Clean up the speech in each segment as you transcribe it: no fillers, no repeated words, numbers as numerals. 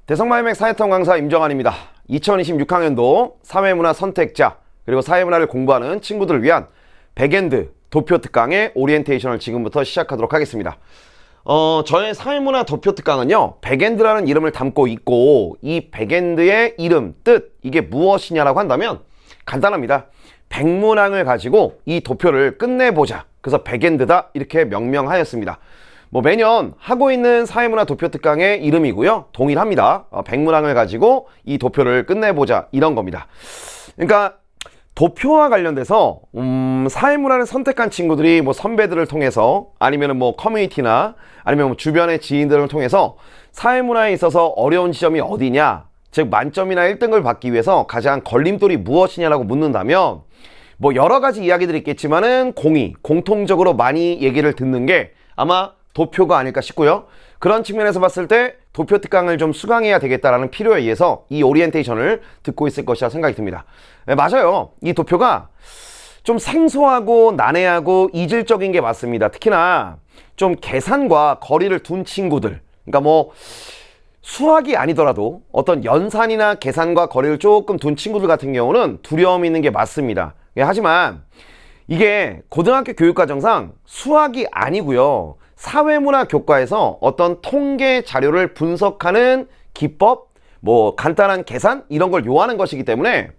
대성마이맥 사회통 강사 임정환입니다. 2026학년도 사회문화 선택자 그리고 사회문화를 공부하는 친구들을 위한 백엔드 도표 특강의 오리엔테이션을 지금부터 시작하도록 하겠습니다. 저의 사회문화 도표 특강은요, 백엔드라는 이름을 담고 있고, 이 백엔드의 이름, 뜻, 이게 무엇이냐라고 한다면 간단합니다. 백문항을 가지고 이 도표를 끝내보자. 그래서 백엔드다 이렇게 명명하였습니다. 매년 하고 있는 사회문화 도표 특강의 이름이고요, 동일합니다. 백문항을 가지고 이 도표를 끝내보자 이런 겁니다. 그러니까 도표와 관련돼서 사회문화를 선택한 친구들이 선배들을 통해서 아니면 커뮤니티나 아니면 주변의 지인들을 통해서 사회문화에 있어서 어려운 지점이 어디냐, 즉 만점이나 1등을 받기 위해서 가장 걸림돌이 무엇이냐라고 묻는다면 여러 가지 이야기들이 있겠지만은 공통적으로 많이 얘기를 듣는 게 아마 도표가 아닐까 싶고요. 그런 측면에서 봤을 때 도표 특강을 좀 수강해야 되겠다라는 필요에 의해서 이 오리엔테이션을 듣고 있을 것이라 생각이 듭니다. 네, 맞아요. 이 도표가 좀 생소하고 난해하고 이질적인 게 맞습니다. 특히나 좀 계산과 거리를 둔 친구들, 그러니까 수학이 아니더라도 어떤 연산이나 계산과 거리를 조금 둔 친구들 같은 경우는 두려움이 있는 게 맞습니다. 하지만 이게 고등학교 교육과정상 수학이 아니고요, 사회문화 교과에서 어떤 통계 자료를 분석하는 기법, 간단한 계산 이런 걸 요하는 것이기 때문에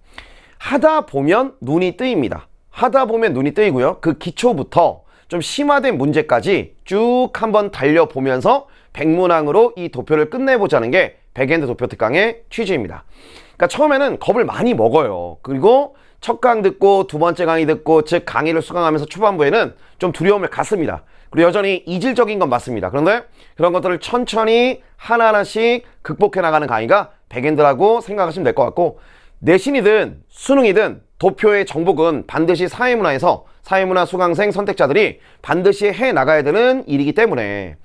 하다 보면 눈이 뜨입니다. 하다 보면 눈이 뜨이고요, 그 기초부터 좀 심화된 문제까지 쭉 한번 달려보면서 백문항으로 이 도표를 끝내보자는 게 백엔드 도표 특강의 취지입니다. 그러니까 처음에는 겁을 많이 먹어요. 그리고 첫 강 듣고 두 번째 강의 듣고, 즉 강의를 수강하면서 초반부에는 좀 두려움을 갖습니다. 그리고 여전히 이질적인 건 맞습니다. 그런데 그런 것들을 천천히 하나하나씩 극복해 나가는 강의가 백엔드라고 생각하시면 될 것 같고, 내신이든 수능이든 도표의 정복은 반드시 사회문화에서 사회문화 수강생 선택자들이 반드시 해 나가야 되는 일이기 때문에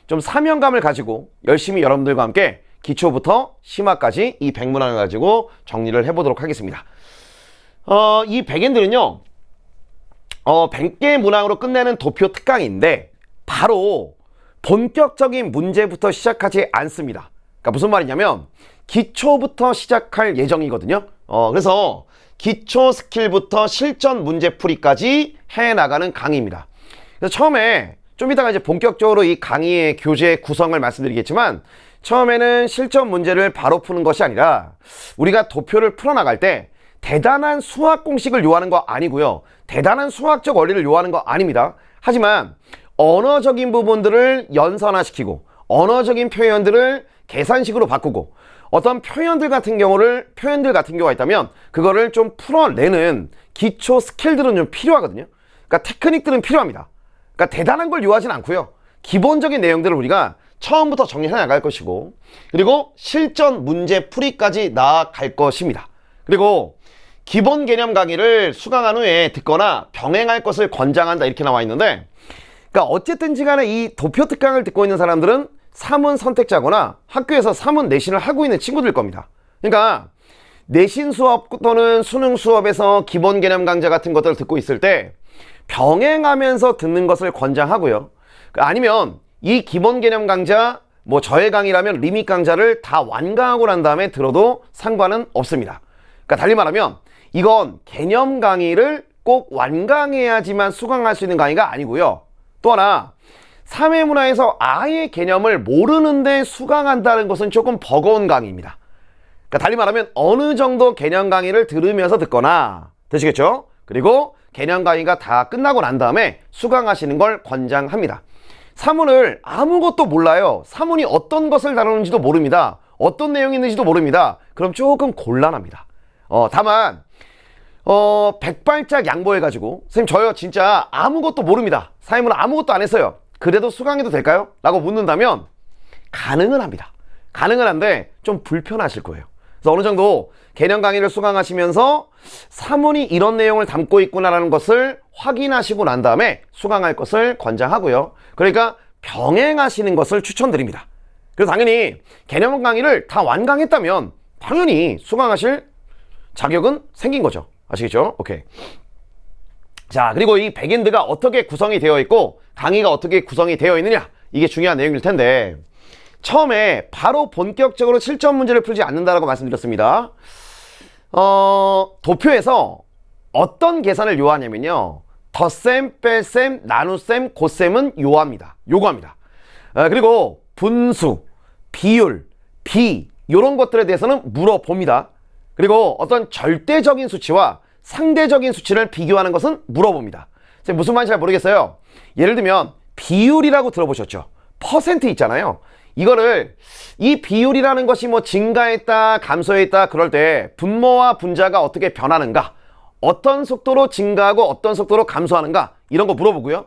좀 사명감을 가지고 열심히 여러분들과 함께 기초부터 심화까지 이 백문항을 가지고 정리를 해보도록 하겠습니다. 이 백엔드는요, 100개 문항으로 끝내는 도표 특강인데 바로 본격적인 문제부터 시작하지 않습니다. 그러니까 무슨 말이냐면 기초부터 시작할 예정이거든요. 그래서 기초 스킬부터 실전 문제 풀이까지 해나가는 강의입니다. 그래서 처음에 좀 이따가 이제 본격적으로 이 강의의 교재 구성을 말씀드리겠지만, 처음에는 실전 문제를 바로 푸는 것이 아니라 우리가 도표를 풀어나갈 때 대단한 수학 공식을 요하는 거 아니고요, 대단한 수학적 원리를 요하는 거 아닙니다. 하지만 언어적인 부분들을 연산화시키고 언어적인 표현들을 계산식으로 바꾸고 어떤 표현들 같은 경우가 있다면 그거를 좀 풀어내는 기초 스킬들은 좀 필요하거든요. 그러니까 테크닉들은 필요합니다. 그러니까 대단한 걸 요하진 않고요, 기본적인 내용들을 우리가 처음부터 정리해 나갈 것이고, 그리고 실전 문제 풀이까지 나아갈 것입니다. 그리고 기본 개념 강의를 수강한 후에 듣거나 병행할 것을 권장한다 이렇게 나와 있는데, 그러니까 어쨌든지 간에 이 도표 특강을 듣고 있는 사람들은 사문 선택자거나 학교에서 사문 내신을 하고 있는 친구들일 겁니다. 그러니까 내신 수업 또는 수능 수업에서 기본 개념 강좌 같은 것들을 듣고 있을 때 병행하면서 듣는 것을 권장하고요, 아니면 이 기본 개념 강좌, 저의 강의라면 리밋 강좌를 다 완강하고 난 다음에 들어도 상관은 없습니다. 그러니까 달리 말하면 이건 개념 강의를 꼭 완강해야지만 수강할 수 있는 강의가 아니고요, 또 하나 사회문화에서 아예 개념을 모르는데 수강한다는 것은 조금 버거운 강의입니다. 그러니까 달리 말하면 어느 정도 개념 강의를 들으면서 듣거나, 되시겠죠? 그리고 개념 강의가 다 끝나고 난 다음에 수강하시는 걸 권장합니다. 사문을 아무것도 몰라요. 사문이 어떤 것을 다루는지도 모릅니다. 어떤 내용이 있는지도 모릅니다. 그럼 조금 곤란합니다. 다만 백발짝 양보해가지고 선생님 저요 진짜 아무것도 모릅니다, 사회문화 아무것도 안 했어요, 그래도 수강해도 될까요? 라고 묻는다면 가능은 합니다. 가능은 한데 좀 불편하실 거예요. 그래서 어느 정도 개념 강의를 수강하시면서 사문이 이런 내용을 담고 있구나라는 것을 확인하시고 난 다음에 수강할 것을 권장하고요, 그러니까 병행하시는 것을 추천드립니다. 그래서 당연히 개념 강의를 다 완강했다면 당연히 수강하실 자격은 생긴 거죠. 아시겠죠? 오케이. 자, 그리고 이 백엔드가 어떻게 구성이 되어 있고 강의가 어떻게 구성이 되어 있느냐, 이게 중요한 내용일 텐데, 처음에 바로 본격적으로 실전 문제를 풀지 않는다라고 말씀드렸습니다. 도표에서 어떤 계산을 요하냐면요. 덧셈, 뺄셈, 나눗셈, 곱셈은 요구합니다. 그리고 분수, 비율, 비 이런 것들에 대해서는 물어봅니다. 그리고 어떤 절대적인 수치와 상대적인 수치를 비교하는 것은 물어봅니다. 무슨 말인지 잘 모르겠어요. 예를 들면 비율이라고 들어보셨죠? 퍼센트 있잖아요. 이거를 이 비율이라는 것이 뭐 증가했다 감소했다 그럴 때 분모와 분자가 어떻게 변하는가, 어떤 속도로 증가하고 어떤 속도로 감소하는가 이런 거 물어보고요.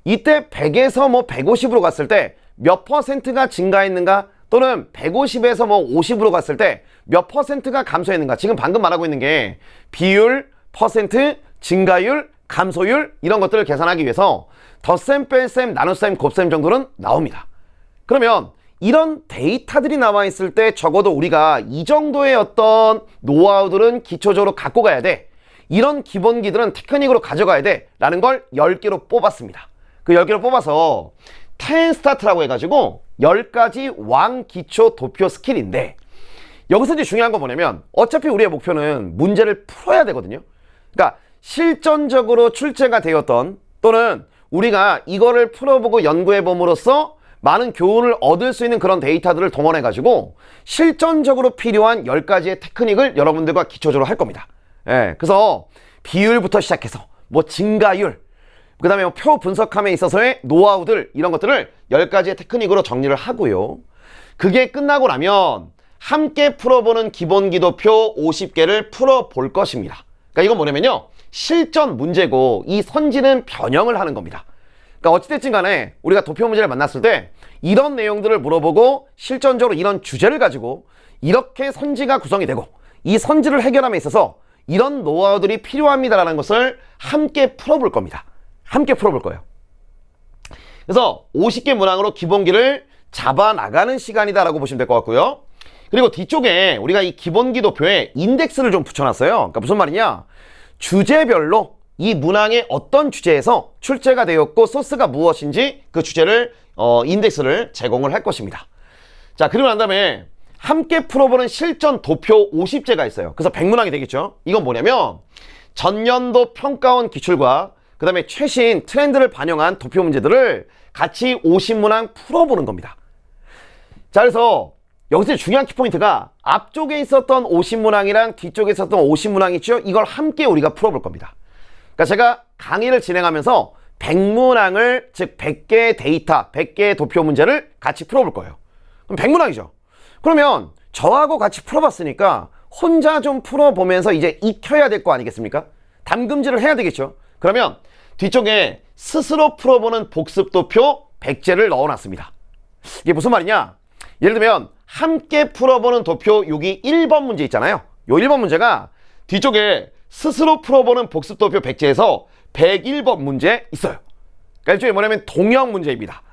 이때 100에서 뭐 150으로 갔을 때 몇 퍼센트가 증가했는가, 또는 150에서 뭐 50으로 갔을 때 몇 퍼센트가 감소했는가. 지금 방금 말하고 있는 게 비율, 퍼센트, 증가율, 감소율 이런 것들을 계산하기 위해서 덧셈, 뺄셈, 나눗셈, 곱셈 정도는 나옵니다. 그러면 이런 데이터들이 나와 있을 때 적어도 우리가 이 정도의 어떤 노하우들은 기초적으로 갖고 가야 돼. 이런 기본기들은 테크닉으로 가져가야 돼 라는 걸 10개로 뽑았습니다. 그 10개로 뽑아서 10 스타트라고 해가지고 10가지 왕기초 도표 스킬인데, 여기서 이제 중요한 거 뭐냐면 어차피 우리의 목표는 문제를 풀어야 되거든요. 그러니까 실전적으로 출제가 되었던, 또는 우리가 이거를 풀어보고 연구해 봄으로써 많은 교훈을 얻을 수 있는 그런 데이터들을 동원해 가지고 실전적으로 필요한 10가지의 테크닉을 여러분들과 기초적으로 할 겁니다. 그래서 비율부터 시작해서 뭐 증가율, 그 다음에 표 분석함에 있어서의 노하우들 이런 것들을 10가지의 테크닉으로 정리를 하고요. 그게 끝나고 나면 함께 풀어보는 기본기도표 50개를 풀어볼 것입니다. 그러니까 이건 뭐냐면요, 실전 문제고 이 선지는 변형을 하는 겁니다. 그러니까 어찌됐든 간에 우리가 도표 문제를 만났을 때 이런 내용들을 물어보고 실전적으로 이런 주제를 가지고 이렇게 선지가 구성이 되고 이 선지를 해결함에 있어서 이런 노하우들이 필요합니다라는 것을 함께 풀어볼 겁니다. 함께 풀어볼 거예요. 그래서 50개 문항으로 기본기를 잡아나가는 시간이다라고 보시면 될 것 같고요. 그리고 뒤쪽에 우리가 이 기본기 도표에 인덱스를 좀 붙여놨어요. 그러니까 무슨 말이냐, 주제별로 이 문항의 어떤 주제에서 출제가 되었고 소스가 무엇인지 그 주제를 인덱스를 제공을 할 것입니다. 자, 그리고 난 다음에 함께 풀어보는 실전 도표 50제가 있어요. 그래서 100문항이 되겠죠. 이건 뭐냐면 전년도 평가원 기출과 그 다음에 최신 트렌드를 반영한 도표 문제들을 같이 50문항 풀어보는 겁니다. 자, 그래서 여기서 중요한 키포인트가 앞쪽에 있었던 50문항이랑 뒤쪽에 있었던 50문항이 있죠. 이걸 함께 우리가 풀어볼 겁니다. 그러니까 제가 강의를 진행하면서 100문항을, 즉 100개의 데이터, 100개의 도표 문제를 같이 풀어볼 거예요. 그럼 100문항이죠. 그러면 저하고 같이 풀어봤으니까 혼자 좀 풀어보면서 이제 익혀야 될 거 아니겠습니까? 담금질을 해야 되겠죠. 그러면 뒤쪽에 스스로 풀어보는 복습도표 100제를 넣어놨습니다. 이게 무슨 말이냐? 예를 들면 함께 풀어보는 도표 여기 1번 문제 있잖아요. 요 1번 문제가 뒤쪽에 스스로 풀어보는 복습도표 100제에서 101번 문제 있어요. 그러니까 일종의 뭐냐면 동형 문제입니다.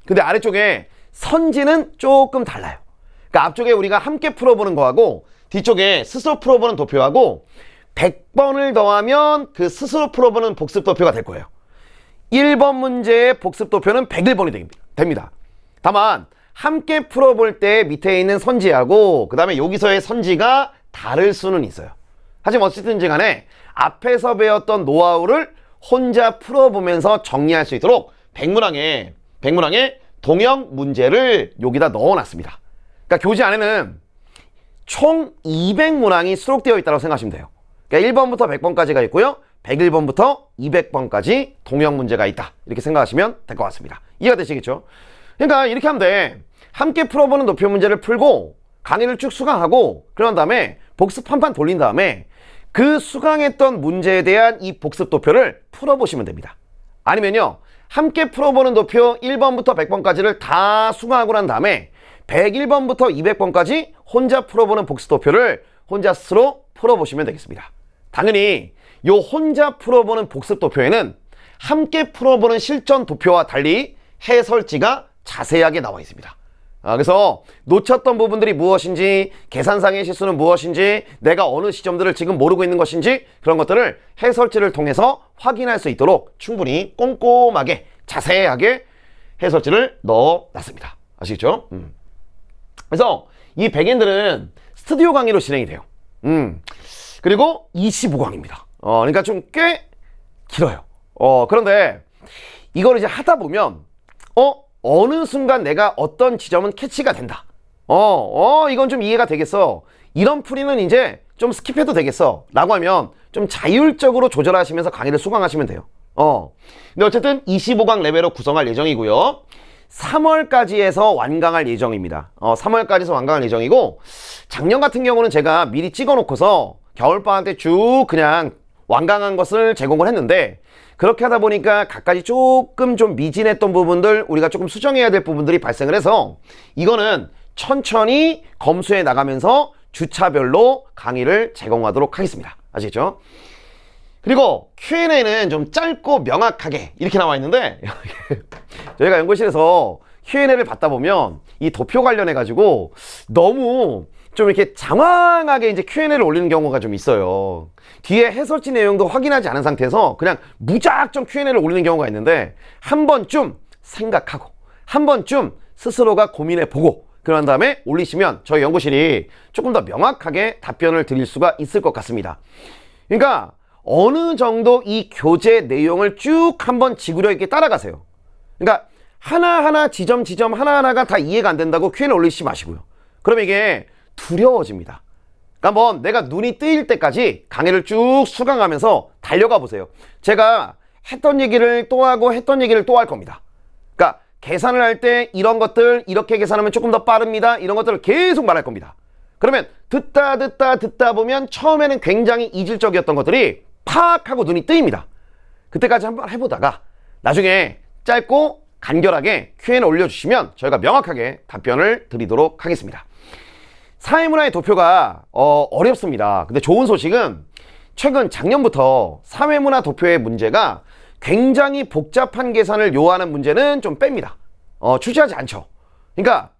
근데 아래쪽에 선지는 조금 달라요. 그러니까 앞쪽에 우리가 함께 풀어보는 거하고 뒤쪽에 스스로 풀어보는 도표하고 100번을 더하면 그 스스로 풀어보는 복습도표가 될 거예요. 1번 문제의 복습도표는 101번이 됩니다. 다만 함께 풀어볼 때 밑에 있는 선지하고 그 다음에 여기서의 선지가 다를 수는 있어요. 하지만 어쨌든지 간에 앞에서 배웠던 노하우를 혼자 풀어보면서 정리할 수 있도록 100문항에 동형 문제를 여기다 넣어놨습니다. 그러니까 교재 안에는 총 200문항이 수록되어 있다고 생각하시면 돼요. 그러니까 1번부터 100번까지가 있고요. 101번부터 200번까지 동형 문제가 있다. 이렇게 생각하시면 될 것 같습니다. 이해가 되시겠죠? 그러니까 이렇게 하면 돼. 함께 풀어보는 도표 문제를 풀고 강의를 쭉 수강하고 그런 다음에 복습 한 판 돌린 다음에 그 수강했던 문제에 대한 이 복습 도표를 풀어보시면 됩니다. 아니면요, 함께 풀어보는 도표 1번부터 100번까지를 다 수강하고 난 다음에 101번부터 200번까지 혼자 풀어보는 복습 도표를 혼자 스스로 풀어보시면 되겠습니다. 당연히 요 혼자 풀어보는 복습 도표에는 함께 풀어보는 실전 도표와 달리 해설지가 자세하게 나와 있습니다. 그래서 놓쳤던 부분들이 무엇인지, 계산상의 실수는 무엇인지, 내가 어느 시점들을 지금 모르고 있는 것인지 그런 것들을 해설지를 통해서 확인할 수 있도록 충분히 꼼꼼하게 자세하게 해설지를 넣어놨습니다. 아시겠죠? 그래서 이 백엔들은 스튜디오 강의로 진행이 돼요. 그리고 25강입니다. 그러니까 좀 꽤 길어요. 그런데 이걸 이제 하다 보면 어느 순간 내가 어떤 지점은 캐치가 된다. 이건 좀 이해가 되겠어. 이런 풀이는 이제 좀 스킵해도 되겠어. 라고 하면 좀 자율적으로 조절하시면서 강의를 수강하시면 돼요. 근데 어쨌든 25강 레벨로 구성할 예정이고요. 3월까지 해서 완강할 예정입니다. 3월까지 해서 완강할 예정이고, 작년 같은 경우는 제가 미리 찍어 놓고서 겨울방학 때 쭉 그냥 완강한 것을 제공을 했는데, 그렇게 하다 보니까 각가지 조금 좀 미진했던 부분들, 우리가 조금 수정해야 될 부분들이 발생을 해서 이거는 천천히 검수해 나가면서 주차별로 강의를 제공하도록 하겠습니다. 아시겠죠? 그리고 Q&A는 좀 짧고 명확하게 이렇게 나와 있는데 저희가 연구실에서 Q&A를 받다 보면 이 도표 관련해 가지고 너무 좀 이렇게 장황하게 이제 Q&A를 올리는 경우가 좀 있어요. 뒤에 해설지 내용도 확인하지 않은 상태에서 그냥 무작정 Q&A를 올리는 경우가 있는데, 한 번쯤 생각하고 한 번쯤 스스로가 고민해 보고 그런 다음에 올리시면 저희 연구실이 조금 더 명확하게 답변을 드릴 수가 있을 것 같습니다. 그러니까 어느 정도 이 교재 내용을 쭉 한번 지구력 있게 따라가세요. 그러니까 하나하나 지점 하나하나가 다 이해가 안 된다고 Q&A 올리시지 마시고요. 그러면 이게 두려워집니다. 그러니까 한번 내가 눈이 뜨일 때까지 강의를 쭉 수강하면서 달려가 보세요. 제가 했던 얘기를 또 하고 했던 얘기를 또 할 겁니다. 그러니까 계산을 할 때 이런 것들 이렇게 계산하면 조금 더 빠릅니다. 이런 것들을 계속 말할 겁니다. 그러면 듣다 보면 처음에는 굉장히 이질적이었던 것들이 팍 하고 눈이 뜨입니다. 그때까지 한번 해보다가 나중에 짧고 간결하게 Q&A 올려주시면 저희가 명확하게 답변을 드리도록 하겠습니다. 사회문화의 도표가 어렵습니다. 근데 좋은 소식은 최근 작년부터 사회문화 도표의 문제가 굉장히 복잡한 계산을 요하는 문제는 좀 뺍니다. 출제하지 않죠. 그러니까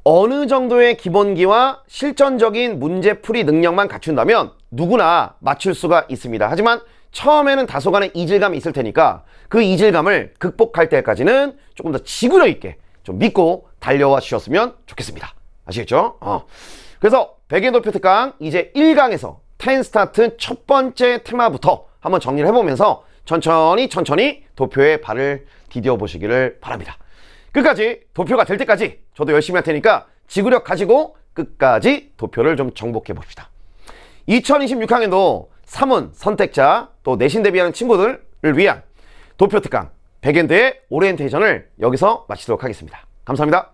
어느 정도의 기본기와 실전적인 문제풀이 능력만 갖춘다면 누구나 맞출 수가 있습니다. 하지만 처음에는 다소간의 이질감이 있을 테니까 그 이질감을 극복할 때까지는 조금 더 지구력 있게 좀 믿고 달려와 주셨으면 좋겠습니다. 아시겠죠? 그래서 백엔도표 특강 이제 1강에서 10 스타트 첫 번째 테마부터 한번 정리를 해보면서 천천히 도표에 발을 디뎌 보시기를 바랍니다. 끝까지 도표가 될 때까지 저도 열심히 할 테니까 지구력 가지고 끝까지 도표를 좀 정복해 봅시다. 2026학년도 3문 선택자 또 내신 대비하는 친구들을 위한 도표 특강 백엔드의 오리엔테이션을 여기서 마치도록 하겠습니다. 감사합니다.